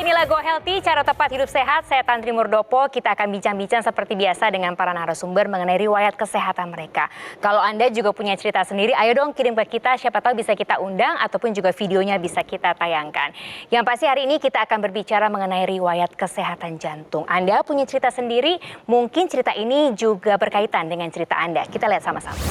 inilah Go Healthy, cara tepat hidup sehat. Saya Tantri Murdopo. Kita akan bincang-bincang seperti biasa dengan para narasumber mengenai riwayat kesehatan mereka. Kalau Anda juga punya cerita sendiri, ayo dong kirim ke kita. Siapa tahu bisa kita undang ataupun juga videonya bisa kita tayangkan. Yang pasti hari ini kita akan berbicara mengenai riwayat kesehatan jantung. Anda punya cerita sendiri, mungkin cerita ini juga berkaitan dengan cerita Anda. Kita lihat sama-sama.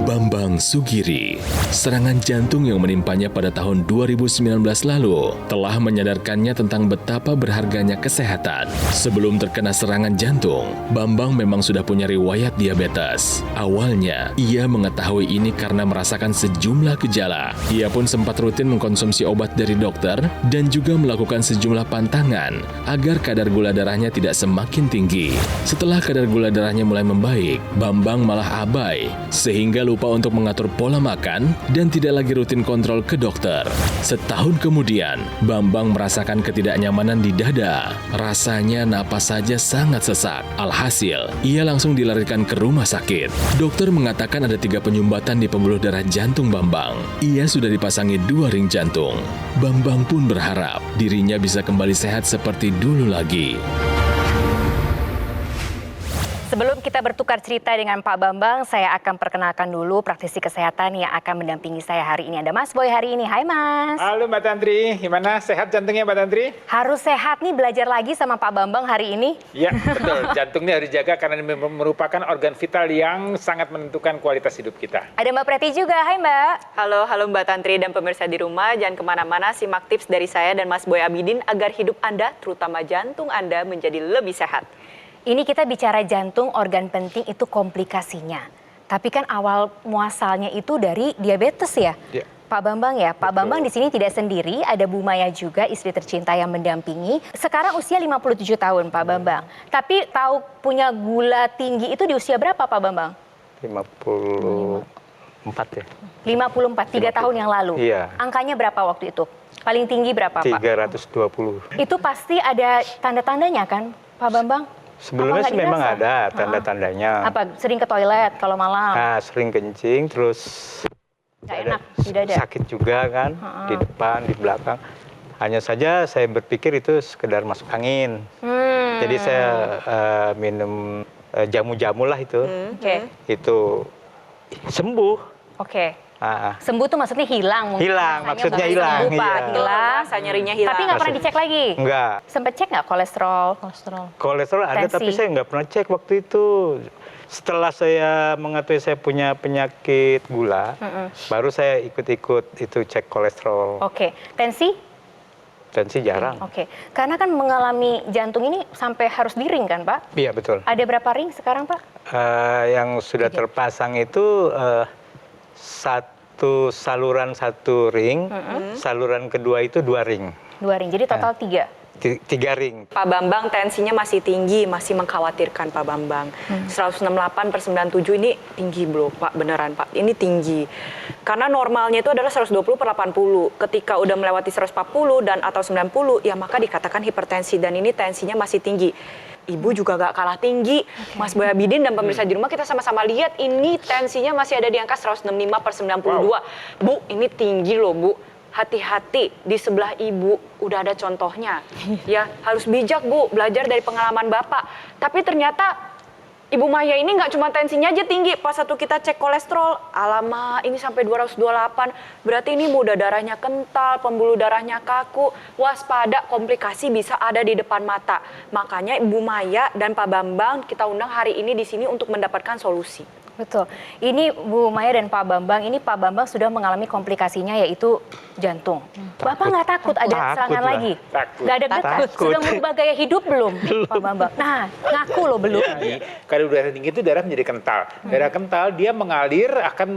Bambang Sugiri, serangan jantung yang menimpanya pada tahun 2019 lalu telah menyadarkannya tentang betapa berharganya kesehatan. Sebelum terkena serangan jantung, Bambang memang sudah punya riwayat diabetes. Awalnya, ia mengetahui ini karena merasakan sejumlah gejala. Ia pun sempat rutin mengkonsumsi obat dari dokter dan juga melakukan sejumlah pantangan agar kadar gula darahnya tidak semakin tinggi. Setelah kadar gula darahnya mulai membaik, Bambang malah abai sehingga lupa untuk mengatur pola makan dan tidak lagi rutin kontrol ke dokter. Setahun kemudian, Bambang merasakan ketidaknyamanan di dada. Rasanya napas saja sangat sesak. Alhasil, ia langsung dilarikan ke rumah sakit. Dokter mengatakan ada 3 penyumbatan di pembuluh darah jantung Bambang. Ia sudah dipasangi 2 ring jantung. Bambang pun berharap dirinya bisa kembali sehat seperti dulu lagi. Sebelum kita bertukar cerita dengan Pak Bambang, saya akan perkenalkan dulu praktisi kesehatan yang akan mendampingi saya hari ini. Ada Mas Boy hari ini. Hai Mas. Halo Mbak Tantri, gimana? Sehat jantungnya Mbak Tantri? Harus sehat nih, belajar lagi sama Pak Bambang hari ini. Ya betul, jantung ini harus dijaga karena ini merupakan organ vital yang sangat menentukan kualitas hidup kita. Ada Mbak Preti juga. Hai Mbak. Halo Mbak Tantri dan pemirsa di rumah. Jangan kemana-mana, simak tips dari saya dan Mas Boy Abidin agar hidup Anda, terutama jantung Anda, menjadi lebih sehat. Ini kita bicara jantung, organ penting itu komplikasinya. Tapi kan awal muasalnya itu dari diabetes ya, Ya. Pak Bambang ya. Pak Bambang di sini tidak sendiri, ada Bu Maya juga, istri tercinta yang mendampingi. Sekarang usia 57 tahun Pak Bambang. Tapi tahu punya gula tinggi itu di usia berapa Pak Bambang? 54 ya. 54, 3 tahun yang lalu. Iya. Angkanya berapa waktu itu? Paling tinggi berapa Pak? 320. Itu pasti ada tanda-tandanya kan Pak Bambang? Sebelumnya Apa sih nggak memang dirasa? ada tanda-tandanya. Apa? Sering ke toilet kalau malam? Nah, sering kencing, terus Nggak enak di dada? sakit juga kan, di depan, di belakang. Hanya saja saya berpikir itu sekedar masuk angin. Jadi saya minum jamu-jamu lah itu. Oke. Itu sembuh. Oke. Ah, Sembuh tuh maksudnya hilang mungkin. Hilang, Rasanya maksudnya bukan hilang, sembuh, Pak. iya. Hilang. Rasa nyerinya hilang. Tapi nggak pernah dicek lagi? enggak. Sempet cek nggak kolesterol? Kolesterol ada, Tensi. tapi saya nggak pernah cek waktu itu. Setelah saya mengetahui saya punya penyakit gula, baru saya ikut-ikut itu cek kolesterol. Oke. Tensi? Tensi jarang. Oke. Karena kan mengalami jantung ini sampai harus di-ring kan Pak? Iya betul. Ada berapa ring sekarang Pak? Yang sudah terpasang itu satu saluran 1 ring, saluran kedua itu 2 ring, 2 ring. Jadi total 3. 3 ring. Pak Bambang tensinya masih tinggi, masih mengkhawatirkan Pak Bambang. 168/97 ini tinggi bro, Pak, beneran Pak. Ini tinggi. Karena normalnya itu adalah 120/80. Ketika udah melewati 140 dan atau 90, ya maka dikatakan hipertensi dan ini tensinya masih tinggi. Ibu juga gak kalah tinggi. Mas Boy Abidin dan pemirsa di rumah kita sama-sama lihat ini tensinya masih ada di angka 165/92. Bu, ini tinggi loh Bu. Hati-hati, di sebelah ibu udah ada contohnya. Ya, harus bijak Bu, belajar dari pengalaman Bapak. Tapi ternyata Ibu Maya ini nggak cuma tensinya aja tinggi, pas satu kita cek kolesterol, alamak ini sampai 228, berarti ini mudah darahnya kental, pembuluh darahnya kaku, waspada, komplikasi bisa ada di depan mata. Makanya Ibu Maya dan Pak Bambang kita undang hari ini di sini untuk mendapatkan solusi. Betul. Ini Bu Maya dan Pak Bambang, ini Pak Bambang sudah mengalami komplikasinya yaitu jantung. Bapak nggak takut ada Takut serangan lah. lagi? Takut. Nggak ada detak? Takut. Sudah merubah gaya hidup belum Pak Bambang? Nah, ngaku loh belum. Jadi, kadar darah tinggi itu darah menjadi kental. Darah kental dia akan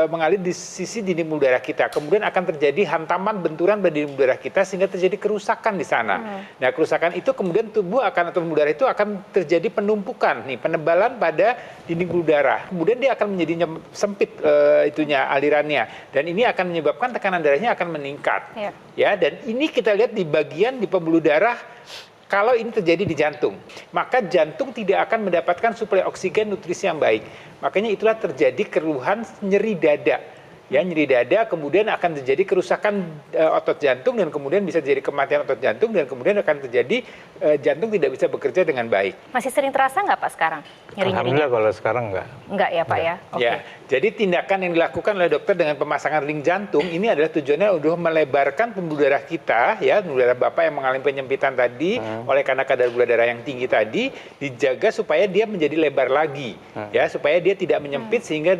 mengalir di sisi dinding pembuluh darah kita. Kemudian akan terjadi hantaman benturan pada dinding pembuluh darah kita sehingga terjadi kerusakan di sana. Nah, kerusakan itu kemudian tubuh atau pembuluh darah itu akan terjadi penumpukan, penebalan pada dinding pembuluh darah. Kemudian dia akan menjadi sempit alirannya dan ini akan menyebabkan tekanan darahnya akan meningkat. Ya, dan ini kita lihat di bagian di pembuluh darah. Kalau ini terjadi di jantung, maka jantung tidak akan mendapatkan suplai oksigen nutrisi yang baik. Makanya itulah terjadi keluhan nyeri dada. Ya, nyeri dada kemudian akan terjadi kerusakan otot jantung dan kemudian bisa terjadi kematian otot jantung dan kemudian akan terjadi jantung tidak bisa bekerja dengan baik. Masih sering terasa nggak Pak sekarang nyeri-nyerinya? Alhamdulillah kalau sekarang enggak. Enggak ya Pak ya? Oke. Ya, jadi tindakan yang dilakukan oleh dokter dengan pemasangan ring jantung ini adalah tujuannya untuk melebarkan pembuluh darah kita, ya, pembuluh darah Bapak yang mengalami penyempitan tadi oleh karena kadar gula darah yang tinggi tadi dijaga supaya dia menjadi lebar lagi, ya, supaya dia tidak menyempit sehingga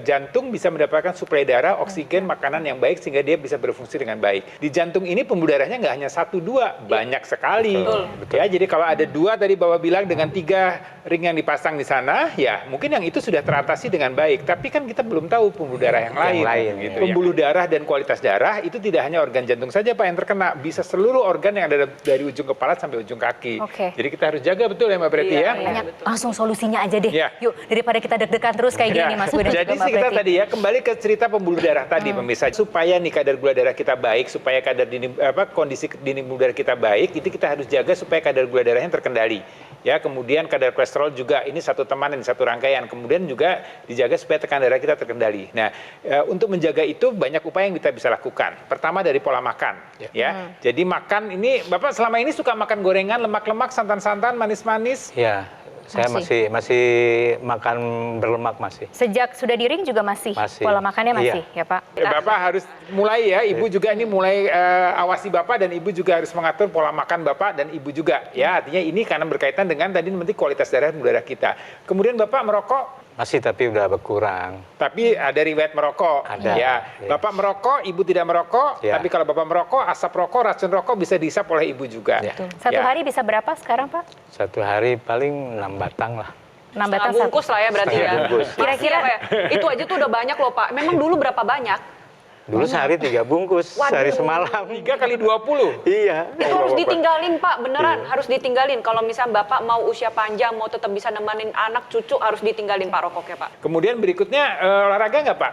jantung bisa mendapatkan suplai darah, oksigen, makanan yang baik sehingga dia bisa berfungsi dengan baik. Di jantung ini pembuluh darahnya nggak hanya 1-2, banyak sekali. Betul. Ya, jadi kalau ada 2 tadi Bapak bilang dengan 3 ring yang dipasang di sana, ya mungkin yang itu sudah teratasi dengan baik. Tapi kan kita belum tahu pembuluh darah yang lain. gitu. Pembuluh darah dan kualitas darah itu tidak hanya organ jantung saja Pak yang terkena, bisa seluruh organ yang ada dari ujung kepala sampai ujung kaki. Oke. Jadi kita harus jaga betul ya Mbak Preti ya. Banyak, langsung solusinya aja deh. Ya. Yuk, daripada kita deg-degan terus kayak gini Ya. nih Mas Wi dan Jadi juga Mbak kita Preti. tadi ya kembali ke cerita pembuluh darah tadi pemirsa, supaya nih kadar gula darah kita baik, supaya kadar kondisi dinding pembuluh darah kita baik, itu kita harus jaga supaya kadar gula darahnya terkendali. Ya, kemudian kadar kolesterol juga ini satu teman dan satu rangkaian. Kemudian juga dijaga supaya tekanan darah kita terkendali. Nah, untuk menjaga itu banyak upaya yang kita bisa lakukan. Pertama dari pola makan, ya. Jadi makan ini Bapak selama ini suka makan gorengan, lemak-lemak, santan-santan, manis-manis. Ya, saya masih makan berlemak masih. Sejak sudah di ring juga masih pola makannya masih ya Pak? Bapak harus mulai ya, Ibu juga ini mulai awasi Bapak dan Ibu juga harus mengatur pola makan Bapak dan Ibu juga. Ya, artinya ini karena berkaitan dengan tadi nanti kualitas darah kita. Kemudian Bapak merokok? Masih, tapi udah berkurang. Tapi ada riwayat merokok. Ada. Ya, Bapak merokok, Ibu tidak merokok. Ya. Tapi kalau Bapak merokok, asap rokok, racun rokok bisa dihisap oleh Ibu juga. Ya. Satu Ya. hari bisa berapa sekarang Pak? Satu hari paling 6 batang lah. 6 batang Setengah bungkus lah ya berarti ya. Setengah bungkus. Kira-kira ya. Itu aja tuh udah banyak loh Pak. Memang dulu berapa banyak? Dulu sehari 3 bungkus, sehari semalam. 3 kali 20. Iya. Itu harus ditinggalin Pak, beneran harus ditinggalin. Kalau misal Bapak mau usia panjang, mau tetap bisa nemenin anak cucu, harus ditinggalin Pak rokoknya Pak. Kemudian berikutnya olahraga nggak Pak?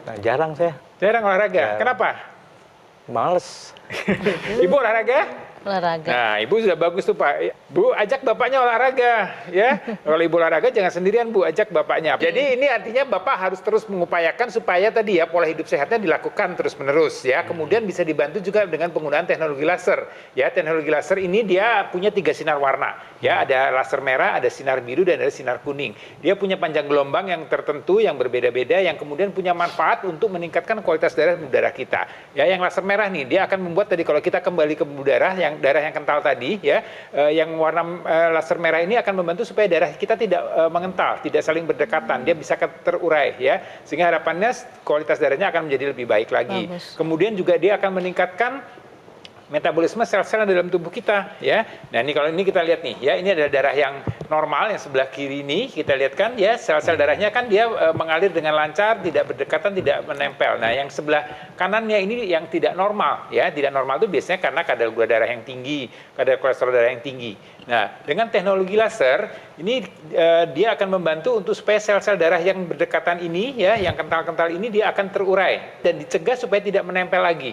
Nah, jarang saya. Jarang olahraga. Jarang. Kenapa? Males. Ibu olahraga? Olahraga. Nah, Ibu sudah bagus tuh Pak. Bu, ajak bapaknya olahraga, ya. Kalau Ibu olahraga jangan sendirian Bu, ajak bapaknya. Jadi ini artinya Bapak harus terus mengupayakan supaya tadi ya pola hidup sehatnya dilakukan terus-menerus ya. Kemudian bisa dibantu juga dengan penggunaan teknologi laser. Ya, teknologi laser ini dia punya 3 sinar warna. Ya, ada laser merah, ada sinar biru dan ada sinar kuning. Dia punya panjang gelombang yang tertentu yang berbeda-beda yang kemudian punya manfaat untuk meningkatkan kualitas darah kita. Ya, yang laser merah nih dia akan membuat tadi kalau kita kembali ke pembuluh darah yang kental tadi ya, yang warna laser merah ini akan membantu supaya darah kita tidak mengental, tidak saling berdekatan, dia bisa terurai ya, sehingga harapannya kualitas darahnya akan menjadi lebih baik lagi. Kemudian juga dia akan meningkatkan metabolisme sel-sel dalam tubuh kita ya. Nah, ini kalau ini kita lihat nih ya, ini adalah darah yang normal yang sebelah kiri ini kita lihat kan ya, sel-sel darahnya kan dia mengalir dengan lancar, tidak berdekatan, tidak menempel. Nah, yang sebelah kanannya ini yang tidak normal ya. Tidak normal itu biasanya karena kadar gula darah yang tinggi, kadar kolesterol darah yang tinggi. Nah, dengan teknologi laser ini dia akan membantu untuk supaya sel-sel darah yang berdekatan ini ya, yang kental-kental ini dia akan terurai dan dicegah supaya tidak menempel lagi.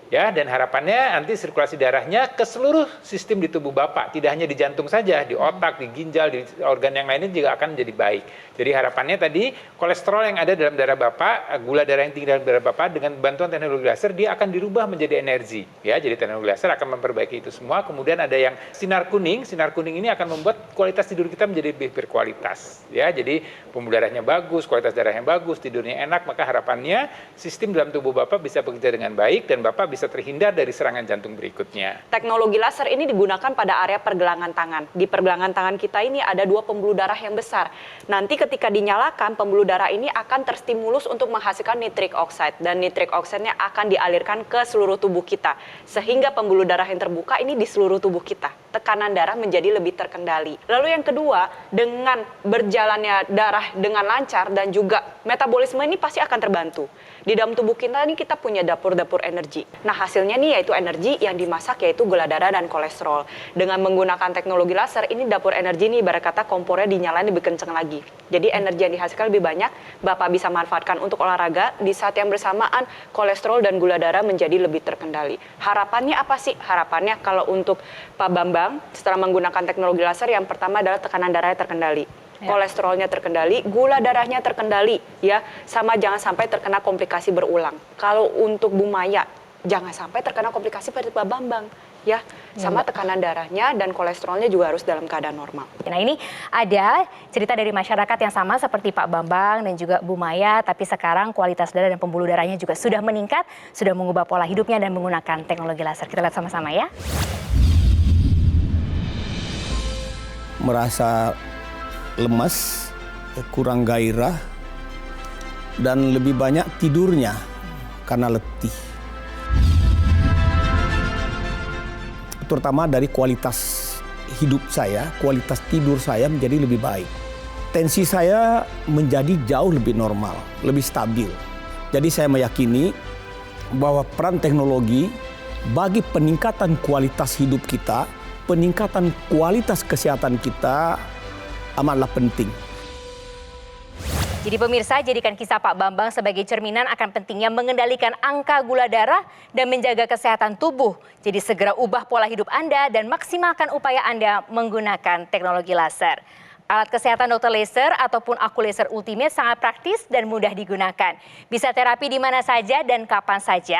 Ya, dan harapannya nanti sirkulasi darahnya ke seluruh sistem di tubuh Bapak, tidak hanya di jantung saja, di otak, di ginjal, di organ yang lainnya juga akan menjadi baik. Jadi harapannya tadi kolesterol yang ada dalam darah Bapak, gula darah yang tinggi dalam darah Bapak dengan bantuan teknologi laser dia akan dirubah menjadi energi. Ya, jadi teknologi laser akan memperbaiki itu semua. Kemudian ada yang sinar kuning ini akan membuat kualitas tidur kita menjadi lebih berkualitas. Ya, jadi pembuluh darahnya bagus, kualitas darahnya bagus, tidurnya enak, maka harapannya sistem dalam tubuh Bapak bisa bekerja dengan baik dan Bapak bisa terhindar dari serangan jantung berikutnya. Teknologi laser ini digunakan pada area pergelangan tangan. Di pergelangan tangan kita ini ada 2 pembuluh darah yang besar. Nanti ketika dinyalakan, pembuluh darah ini akan terstimulus untuk menghasilkan nitric oxide. Dan nitric oxide-nya akan dialirkan ke seluruh tubuh kita. Sehingga pembuluh darah yang terbuka ini di seluruh tubuh kita. Tekanan darah menjadi lebih terkendali. Lalu yang kedua, dengan berjalannya darah dengan lancar dan juga metabolisme ini pasti akan terbantu. Di dalam tubuh kita ini kita punya dapur-dapur energi. Nah, hasilnya nih yaitu energi yang dimasak yaitu gula darah dan kolesterol. Dengan menggunakan teknologi laser ini dapur energi ini ibarat kata kompornya dinyalain lebih kenceng lagi. Jadi energi yang dihasilkan lebih banyak, Bapak bisa manfaatkan untuk olahraga, di saat yang bersamaan kolesterol dan gula darah menjadi lebih terkendali. Harapannya apa sih? Harapannya kalau untuk Pak Bambang setelah menggunakan teknologi laser yang pertama adalah tekanan darahnya terkendali. kolesterolnya terkendali, gula darahnya terkendali, ya, sama jangan sampai terkena komplikasi berulang. Kalau untuk Bu Maya, jangan sampai terkena komplikasi pada Pak Bambang, ya, sama tekanan darahnya dan kolesterolnya juga harus dalam keadaan normal. Nah, ini ada cerita dari masyarakat yang sama seperti Pak Bambang dan juga Bu Maya, tapi sekarang kualitas darah dan pembuluh darahnya juga sudah meningkat, sudah mengubah pola hidupnya dan menggunakan teknologi laser. Kita lihat sama-sama ya. Merasa lemas, kurang gairah, dan lebih banyak tidurnya karena letih. Terutama dari kualitas hidup saya, kualitas tidur saya menjadi lebih baik. Tensi saya menjadi jauh lebih normal, lebih stabil. Jadi saya meyakini bahwa peran teknologi bagi peningkatan kualitas hidup kita, peningkatan kualitas kesehatan kita amatlah penting. Jadi pemirsa, jadikan kisah Pak Bambang sebagai cerminan akan pentingnya mengendalikan angka gula darah dan menjaga kesehatan tubuh. Jadi segera ubah pola hidup Anda dan maksimalkan upaya Anda menggunakan teknologi laser. Alat kesehatan Dr. Laser ataupun Aku Laser Ultimate sangat praktis dan mudah digunakan. Bisa terapi di mana saja dan kapan saja.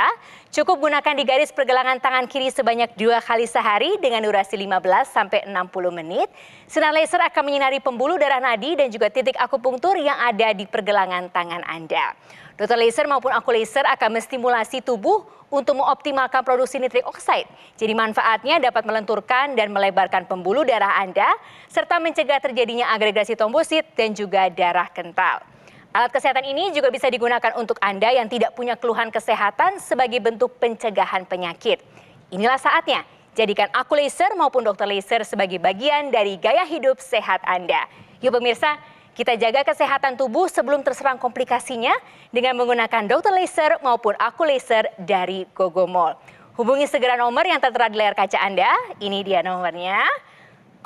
Cukup gunakan di garis pergelangan tangan kiri sebanyak 2 kali sehari dengan durasi 15-60 menit. Sinar laser akan menyinari pembuluh darah nadi dan juga titik akupunktur yang ada di pergelangan tangan Anda. Dr. Laser maupun Aku Laser akan menstimulasi tubuh untuk mengoptimalkan produksi nitrik oksida. Jadi manfaatnya dapat melenturkan dan melebarkan pembuluh darah Anda, serta mencegah terjadinya agregasi trombosit dan juga darah kental. Alat kesehatan ini juga bisa digunakan untuk Anda yang tidak punya keluhan kesehatan sebagai bentuk pencegahan penyakit. Inilah saatnya, jadikan Aku Laser maupun Dr. Laser sebagai bagian dari gaya hidup sehat Anda. Yuk pemirsa, kita jaga kesehatan tubuh sebelum terserang komplikasinya dengan menggunakan Dr. Laser maupun Aku Laser dari Gogomol. Hubungi segera nomor yang tertera di layar kaca Anda. Ini dia nomornya.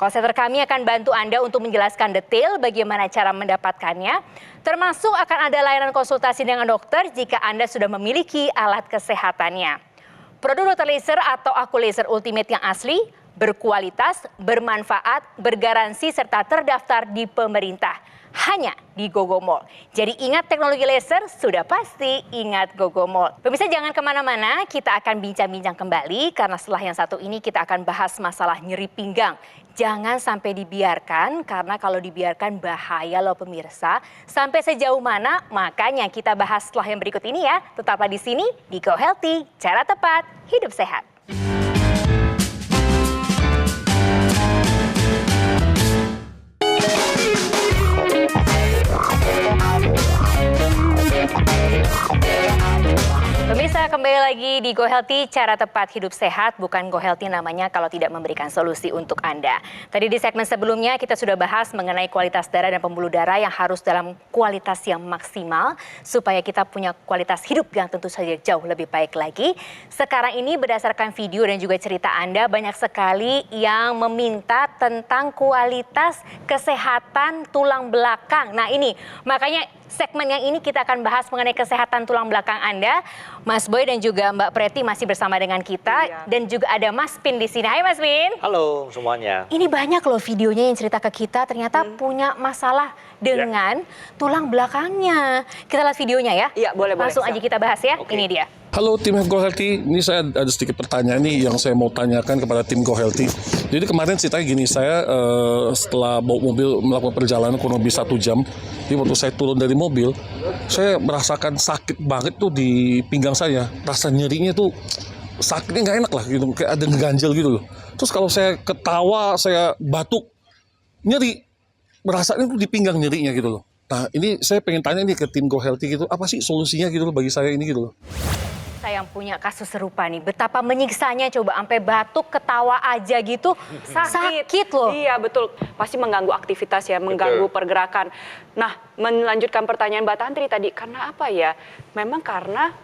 Call center kami akan bantu Anda untuk menjelaskan detail bagaimana cara mendapatkannya. Termasuk akan ada layanan konsultasi dengan dokter jika Anda sudah memiliki alat kesehatannya. Produk Dr. Laser atau Aku Laser Ultimate yang asli, berkualitas, bermanfaat, bergaransi serta terdaftar di pemerintah. Hanya di Gogomol. Jadi ingat teknologi laser, sudah pasti ingat Gogomol. Pemirsa jangan kemana-mana, kita akan bincang-bincang kembali karena setelah yang satu ini kita akan bahas masalah nyeri pinggang. Jangan sampai dibiarkan karena kalau dibiarkan bahaya loh pemirsa. Sampai sejauh mana? Makanya kita bahas setelah yang berikut ini ya. Tetaplah di sini di Go Healthy, cara tepat, hidup sehat. Pemirsa, kembali lagi di Go Healthy, cara tepat hidup sehat. Bukan Go Healthy namanya kalau tidak memberikan solusi untuk Anda. Tadi di segmen sebelumnya kita sudah bahas mengenai kualitas darah dan pembuluh darah yang harus dalam kualitas yang maksimal supaya kita punya kualitas hidup yang tentu saja jauh lebih baik lagi. Sekarang ini berdasarkan video dan juga cerita Anda, banyak sekali yang meminta tentang kualitas kesehatan tulang belakang. Nah ini, makanya segmen yang ini kita akan bahas mengenai kesehatan tulang belakang Anda. Mas Boy dan juga Mbak Preti masih bersama dengan kita. Iya. Dan juga ada Mas Pin di sini. Hai Mas Pin. Halo semuanya. Ini banyak loh videonya yang cerita ke kita ternyata punya masalah dengan tulang belakangnya. Kita lihat videonya ya. Iya, boleh. Langsung aja kita bahas ya. Oke. Ini dia. Halo tim Go Healthy, ini saya ada sedikit pertanyaan nih yang saya mau tanyakan kepada tim Go Healthy. Jadi kemarin ceritanya gini, saya setelah bawa mobil melakukan perjalanan kurang lebih 1 jam, jadi waktu saya turun dari mobil, saya merasakan sakit banget tuh di pinggang saya. Rasa nyerinya tuh sakitnya nggak enak lah, gitu, kayak ada ngeganjel gitu loh. Terus kalau saya ketawa, saya batuk, nyeri, merasanya tuh di pinggang nyerinya gitu loh. Nah ini saya pengen tanya nih ke tim Go Healthy gitu, apa sih solusinya gitu loh bagi saya ini gitu loh. Saya yang punya kasus serupa nih, betapa menyiksanya coba sampai batuk, ketawa aja gitu, sakit loh. Iya betul, pasti mengganggu aktivitas ya, mengganggu pergerakan. Nah, melanjutkan pertanyaan Mbak Tantri tadi, karena apa ya? Memang karena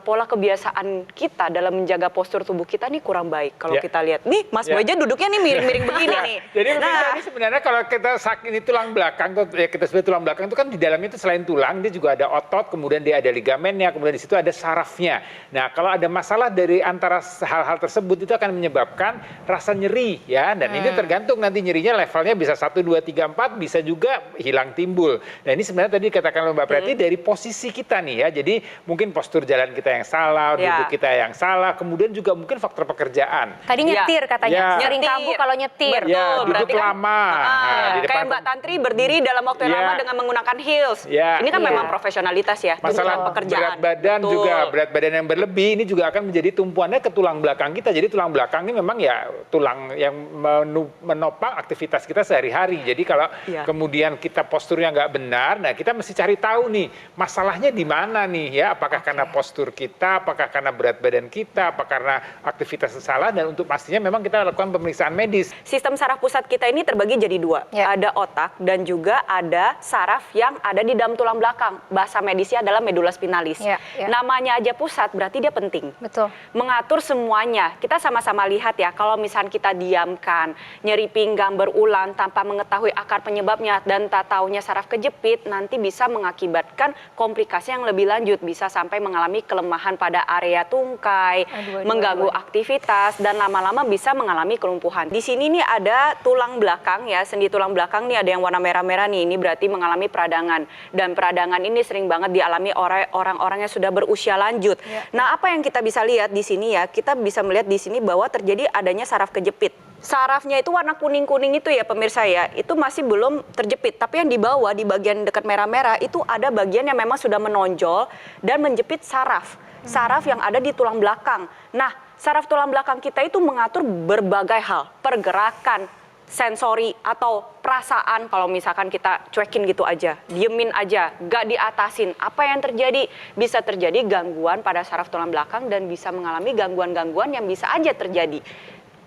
pola kebiasaan kita dalam menjaga postur tubuh kita nih kurang baik. Kalau Ya. kita lihat, nih Mas Ya. Boy aja duduknya nih miring-miring begini nih. Jadi pemirsa, Nah, ini sebenarnya kalau kita sakit ini tulang belakang, ya kita sebut tulang belakang itu kan di dalamnya itu selain tulang, dia juga ada otot, kemudian dia ada ligamennya, kemudian di situ ada sarafnya. Nah, kalau ada masalah dari antara hal-hal tersebut itu akan menyebabkan rasa nyeri ya, dan ini tergantung nanti nyerinya levelnya bisa 1, 2, 3, 4, bisa juga hilang timbul. Nah, ini sebenarnya tadi dikatakan oleh Mbak Preti dari posisi kita nih ya. Jadi mungkin postur jalan kita yang salah, Ya. duduk kita yang salah, kemudian juga mungkin faktor pekerjaan. Tadi nyetir katanya, Ya. sering kambuh kalau nyetir. Betul, Ya, duduk berarti kan, lama. Nah, di depan kayak Mbak Tantri berdiri dalam waktu yang Ya. lama dengan menggunakan heels. Ya. Ini kan Iya. memang profesionalitas ya, Masalah tuntutan pekerjaan. berat badan Betul. juga, berat badan yang berlebih ini juga akan menjadi tumpuannya ke tulang belakang kita. Jadi tulang belakang ini memang ya tulang yang menopang aktivitas kita sehari-hari. Jadi kalau Iya. kemudian kita posturnya nggak benar, nah kita mesti cari tahu nih masalahnya di mana nih ya. Apakah karena postur kita, apakah karena berat badan kita, apakah karena aktivitas salah, dan untuk pastinya memang kita lakukan pemeriksaan medis. Sistem saraf pusat kita ini terbagi jadi dua. Ya. Ada otak dan juga ada saraf yang ada di dalam tulang belakang. Bahasa medisnya adalah medula spinalis. Ya, ya. Namanya aja pusat berarti dia penting. Betul. Mengatur semuanya. Kita sama-sama lihat ya, kalau misalnya kita diamkan, nyeri pinggang berulang tanpa mengetahui akar penyebabnya dan tak taunya saraf kejepit, nanti bisa mengakibatkan komplikasi yang lebih lanjut. Bisa sampai mengalami kelemahan pada area tungkai, Aduh, mengganggu aktivitas, dan lama-lama bisa mengalami kelumpuhan. Di sini nih ada tulang belakang ya, sendi tulang belakang nih ada yang warna merah-merah nih, ini berarti mengalami peradangan. Dan peradangan ini sering banget dialami oleh orang-orang yang sudah berusia lanjut. Nah, apa yang kita bisa lihat di sini ya, kita bisa melihat di sini bahwa terjadi adanya saraf kejepit. Sarafnya itu warna kuning-kuning itu ya pemirsa ya, itu masih belum terjepit. Tapi yang di bawah, di bagian dekat merah-merah, itu ada bagian yang memang sudah menonjol dan menjepit saraf. Saraf yang ada di tulang belakang. Nah, saraf tulang belakang kita itu mengatur berbagai hal, pergerakan, sensori atau perasaan. Kalau misalkan kita cuekin gitu aja, diemin aja, gak diatasin, apa yang terjadi? Bisa terjadi gangguan pada saraf tulang belakang dan bisa mengalami gangguan-gangguan yang bisa aja terjadi.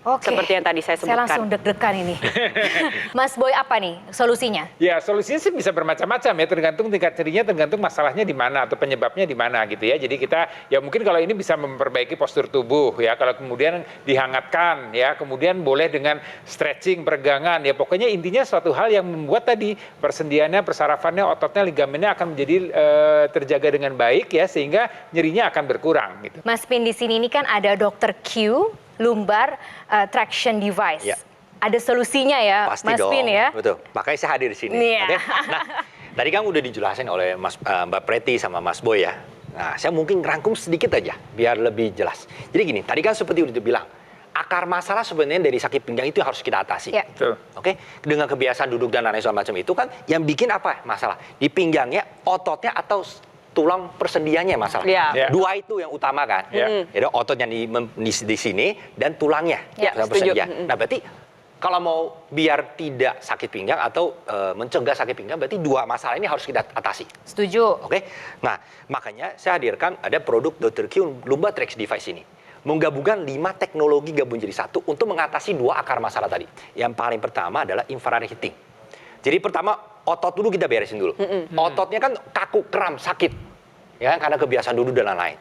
Oke. Seperti yang tadi saya Saya sebutkan. langsung deg-degan ini. Mas Boy, apa nih solusinya? Ya, solusinya sih bisa bermacam-macam ya, tergantung tingkat nyerinya, tergantung masalahnya di mana atau penyebabnya di mana gitu ya. Jadi kita ya mungkin kalau ini bisa memperbaiki postur tubuh ya, kalau kemudian dihangatkan ya, kemudian boleh dengan stretching, peregangan ya, pokoknya intinya suatu hal yang membuat tadi persendiannya, persarafannya, ototnya, ligamennya akan menjadi terjaga dengan baik ya, sehingga nyerinya akan berkurang gitu. Mas Pin, di sini ini kan ada Dr. Q, lumbar traction device. Ya. Ada solusinya ya, Pasti Mas dong, Pin ya? betul. Makanya saya hadir di sini. Iya. Oke? Nah, tadi kan udah dijelasin oleh Mbak Preti sama Mas Boy ya. Nah, saya mungkin rangkum sedikit aja biar lebih jelas. Jadi gini, tadi kan seperti udah dibilang, akar masalah sebenarnya dari sakit pinggang itu harus kita atasi. Ya. Betul. Oke, dengan kebiasaan duduk dan lain segala macam itu kan yang bikin apa masalah di pinggangnya, ototnya atau tulang persendiannya masalah. Ya. Dua itu yang utama kan. Ya. Jadi otot yang di sini dan tulangnya. Ya, tulang setuju. persendian. Nah, berarti kalau mau biar tidak sakit pinggang atau mencegah sakit pinggang, berarti dua masalah ini harus kita atasi. Setuju. Oke? Nah, makanya saya hadirkan ada produk Dr. Q Lumbar Trax Device ini. Menggabungkan 5 teknologi gabung jadi satu untuk mengatasi dua akar masalah tadi. Yang paling pertama adalah infrared heating. Jadi pertama, otot dulu kita beresin dulu. Ototnya kan kaku, kram, sakit. Ya kan, karena kebiasaan duduk dan lain-lain.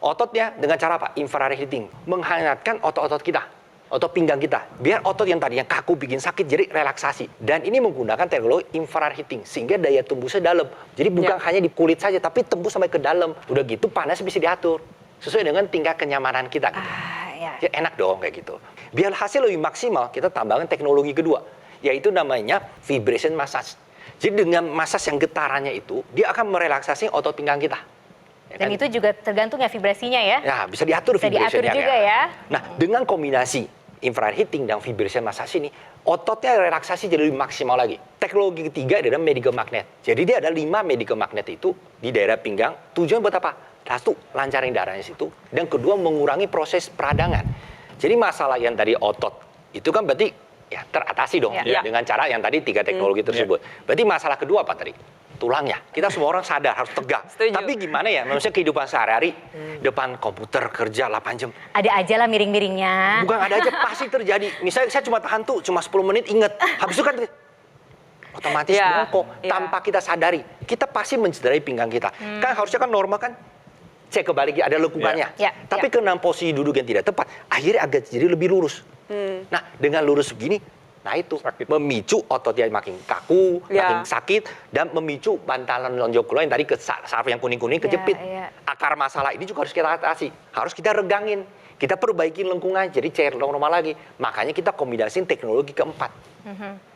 Ototnya dengan cara apa? Infrared heating. Menghangatkan otot-otot kita. Otot pinggang kita. Biar otot yang tadi yang kaku bikin sakit jadi relaksasi. Dan ini menggunakan teknologi infrared heating. Sehingga daya tembusnya dalam. Jadi bukan hanya di kulit saja, tapi tembus sampai ke dalam. Udah gitu panas bisa diatur. Sesuai dengan tingkat kenyamanan kita. Gitu. Ya. Ya, enak dong kayak gitu. Biar hasil lebih maksimal, kita tambahkan teknologi kedua. Yaitu namanya vibration massage. Jadi dengan massage yang getarannya itu, dia akan merelaksasi otot pinggang kita. Ya Dan kan? itu juga tergantung ya vibrasinya ya. Ya, bisa diatur Bisa diatur vibrationnya. juga ya. Nah, dengan kombinasi infrared heating dan vibration massage ini, ototnya relaksasi jadi lebih maksimal lagi. Teknologi ketiga adalah medical magnet. Jadi dia ada 5 medical magnet itu di daerah pinggang. Tujuan buat apa? Satu, lancarin darahnya situ. Dan kedua, mengurangi proses peradangan. Jadi masalah yang tadi otot, itu kan berarti ya teratasi dong. Ya. Dengan cara yang tadi 3 teknologi tersebut. Berarti masalah kedua apa tadi? Tulangnya. Kita semua orang sadar harus tegak. Setuju. Tapi gimana ya? Manusia kehidupan sehari-hari, depan komputer kerja 8 jam. Ada aja lah miring-miringnya. Bukan ada aja, pasti terjadi. Misalnya saya cuma tahan tuh, cuma 10 menit inget. Habis itu kan otomatis Ya, bongkok ya. tanpa kita sadari. Kita pasti mencederai pinggang kita. Kan harusnya kan normal kan cek kembali ada lengkungannya. Ya. Tapi karena posisi duduk yang tidak tepat, akhirnya agak jadi lebih lurus. Nah, dengan lurus begini, nah itu memicu otot yang makin kaku, makin sakit, dan memicu bantalan lonjong keluar yang tadi ke saraf yang kuning-kuning kejepit. Akar masalah ini juga harus kita atasi, harus kita regangin, kita perbaikin lengkungan, jadi cair normal lagi. Makanya kita kombinasiin teknologi keempat,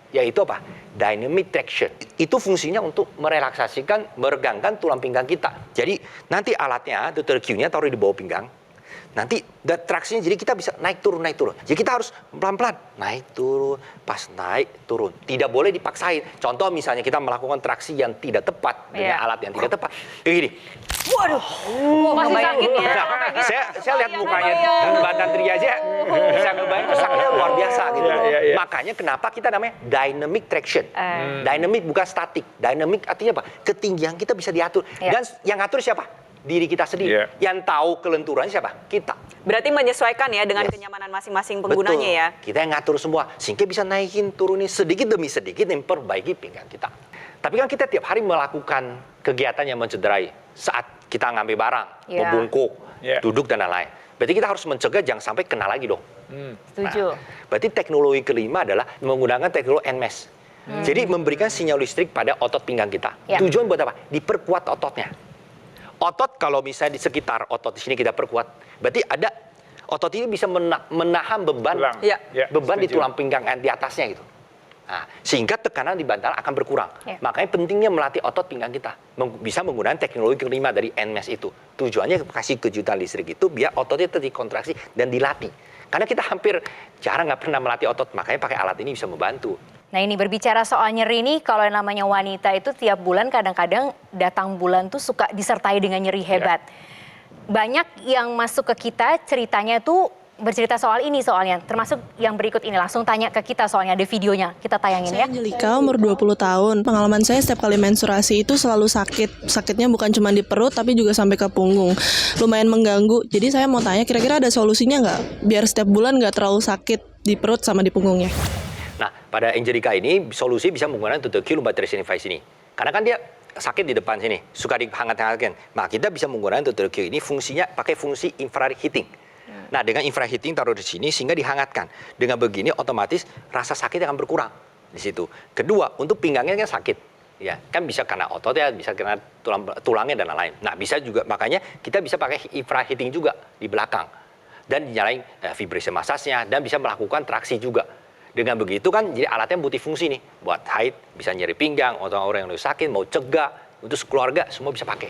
yaitu apa? Dynamic traction. Itu fungsinya untuk merelaksasikan, meregangkan tulang pinggang kita. Jadi nanti alatnya, Dr. Q-nya taruh di bawah pinggang. Nanti traksinya jadi kita bisa naik turun. Jadi kita harus pelan-pelan naik turun, pas naik turun. Tidak boleh dipaksain. Contoh misalnya kita melakukan traksi yang tidak tepat dengan alat yang tidak tepat. Kayak gini. Waduh, masih sakit ya. Nah, saya lihat mukanya Mbak Tantri aja bisa ngebayang itu sakitnya luar biasa gitu. Makanya kenapa kita namanya dynamic traction. Dynamic bukan statik. Dynamic artinya apa? Ketinggian kita bisa diatur. Dan yang ngatur siapa? Diri kita sendiri. Yang tahu kelenturannya siapa? Kita. Berarti menyesuaikan ya dengan kenyamanan masing-masing penggunanya ya. Kita yang ngatur semua. Sehingga bisa naikin, turunin sedikit demi sedikit memperbaiki pinggang kita. Tapi kan kita tiap hari melakukan kegiatan yang mencederai. Saat kita ngambil barang, membungkuk, duduk dan lain-lain. Berarti kita harus mencegah jangan sampai kena lagi dong. Setuju. Berarti teknologi kelima adalah menggunakan teknologi NMES. Jadi memberikan sinyal listrik pada otot pinggang kita. Tujuan buat apa? Diperkuat ototnya. Otot kalau misalnya di sekitar otot di sini kita perkuat, berarti ada otot ini bisa menahan beban, beban di tulang pinggang di atasnya gitu. Nah, sehingga tekanan di bantalan akan berkurang. Makanya pentingnya melatih otot pinggang kita. Bisa menggunakan teknologi kelima dari NMES itu. Tujuannya kasih kejutan listrik itu biar ototnya terkontraksi dan dilatih. Karena kita hampir jarang nggak pernah melatih otot, makanya pakai alat ini bisa membantu. Nah ini berbicara soal nyeri nih, kalau yang namanya wanita itu tiap bulan kadang-kadang datang bulan tuh suka disertai dengan nyeri hebat. Banyak yang masuk ke kita ceritanya tuh bercerita soal ini soalnya, termasuk yang berikut ini. Langsung tanya ke kita soalnya, ada videonya, kita tayangin ya. Saya Angelika, umur 20 tahun. Pengalaman saya setiap kali menstruasi itu selalu sakit. Sakitnya bukan cuma di perut tapi juga sampai ke punggung. Lumayan mengganggu, jadi saya mau tanya kira-kira ada solusinya nggak? Biar setiap bulan nggak terlalu sakit di perut sama di punggungnya. Nah, pada Angelika ini solusi bisa menggunakan Dr. Q lumbar traction device ini. Karena kan dia sakit di depan sini, suka dihangat-hangatkan. Nah, kita bisa menggunakan Dr. Q ini fungsinya pakai fungsi infrared heating. Nah, dengan infrared heating taruh di sini sehingga dihangatkan. Dengan begini otomatis rasa sakit akan berkurang di situ. Kedua, untuk pinggangnya kan sakit. Ya, kan bisa karena otot ya, bisa karena tulangnya dan lain-lain. Nah, bisa juga makanya kita bisa pakai infrared heating juga di belakang. Dan dinyalain vibration massage-nya dan bisa melakukan traksi juga. Dengan begitu kan jadi alatnya multifungsi nih. Buat haid, bisa nyeri pinggang, orang yang sakit, mau cegah, untuk keluarga, semua bisa pakai.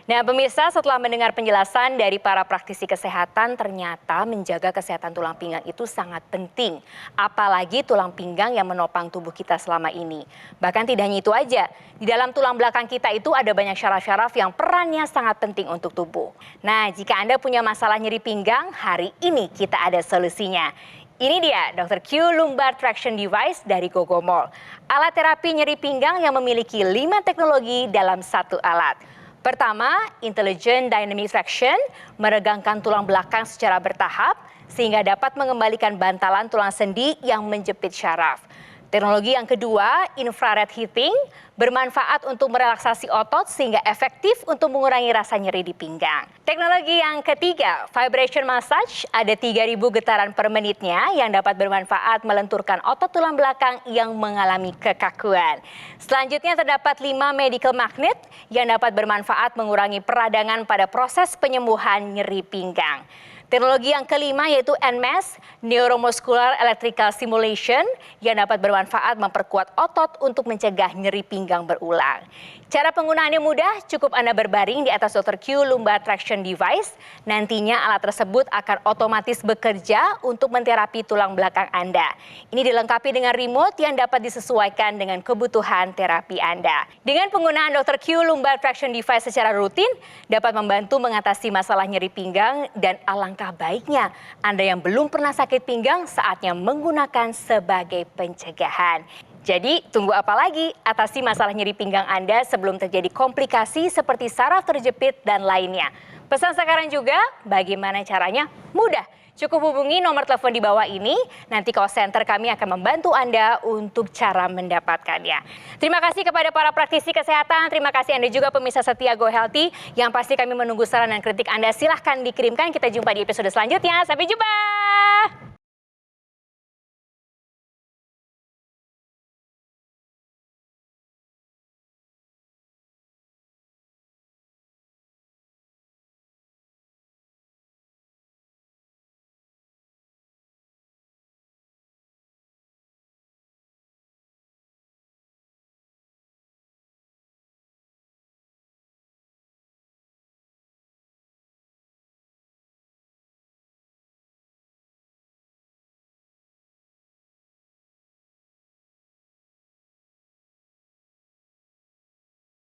Nah pemirsa, setelah mendengar penjelasan dari para praktisi kesehatan, ternyata menjaga kesehatan tulang pinggang itu sangat penting. Apalagi tulang pinggang yang menopang tubuh kita selama ini. Bahkan tidak hanya itu aja, di dalam tulang belakang kita itu ada banyak syaraf-syaraf yang perannya sangat penting untuk tubuh. Nah jika Anda punya masalah nyeri pinggang, hari ini kita ada solusinya. Ini dia Dr. Q Lumbar Traction Device dari Gogomol. Alat terapi nyeri pinggang yang memiliki 5 teknologi dalam satu alat. Pertama, Intelligent Dynamic Traction, meregangkan tulang belakang secara bertahap sehingga dapat mengembalikan bantalan tulang sendi yang menjepit syaraf. Teknologi yang kedua, Infrared Heating, bermanfaat untuk merelaksasi otot sehingga efektif untuk mengurangi rasa nyeri di pinggang. Teknologi yang ketiga, Vibration Massage, ada 3.000 getaran per menitnya yang dapat bermanfaat melenturkan otot tulang belakang yang mengalami kekakuan. Selanjutnya terdapat 5 Medical Magnet yang dapat bermanfaat mengurangi peradangan pada proses penyembuhan nyeri pinggang. Teknologi yang kelima yaitu NMES, Neuromuscular Electrical Stimulation, yang dapat bermanfaat memperkuat otot untuk mencegah nyeri pinggang berulang. Cara penggunaannya mudah, cukup Anda berbaring di atas Dr. Q Lumbar Traction Device. Nantinya alat tersebut akan otomatis bekerja untuk menterapi tulang belakang Anda. Ini dilengkapi dengan remote yang dapat disesuaikan dengan kebutuhan terapi Anda. Dengan penggunaan Dr. Q Lumbar Traction Device secara rutin, dapat membantu mengatasi masalah nyeri pinggang dan alangkah baiknya Anda yang belum pernah sakit pinggang saatnya menggunakan sebagai pencegahan. Jadi tunggu apa lagi? Atasi masalah nyeri pinggang Anda sebelum terjadi komplikasi seperti saraf terjepit dan lainnya. Pesan sekarang juga, bagaimana caranya? Mudah. Cukup hubungi nomor telepon di bawah ini, nanti call center kami akan membantu Anda untuk cara mendapatkannya. Terima kasih kepada para praktisi kesehatan, terima kasih Anda juga pemirsa setia Go Healthy, yang pasti kami menunggu saran dan kritik Anda. Silahkan dikirimkan, kita jumpa di episode selanjutnya. Sampai jumpa!